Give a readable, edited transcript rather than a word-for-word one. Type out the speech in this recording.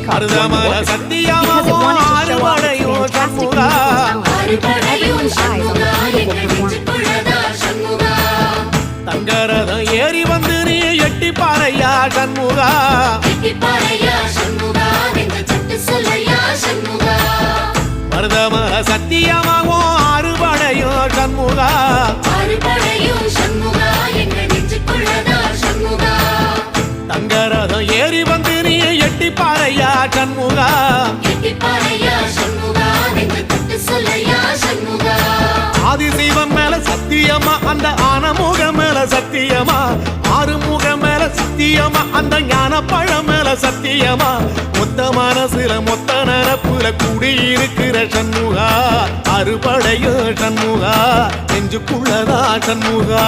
மருதமல சத்தியமாவோ அறுபடையோ சண்முகா தங்கரதம் ஏறி வந்து நீ எட்டி பாறையா சண்முகா மருதமல சத்தியமாவோ அறுபடையோ சண்முகா தங்கரதம் ஏறி வந்து நீ எட்டி பாறையா சண்முகா ஆதிசைவம் மேல சத்தியமா அந்த ஆனமுகம் மேல சத்தியமா ஆறுமுகம் மேல சத்தியமா அந்த ஞான பழம் மேல சத்தியமா மொத்த மனசுல மொத்த நரப்புல குடியிருக்கிற சண்முகா அறுபடையோ சண்முகா நெஞ்சுக்குள்ளதா சண்முகா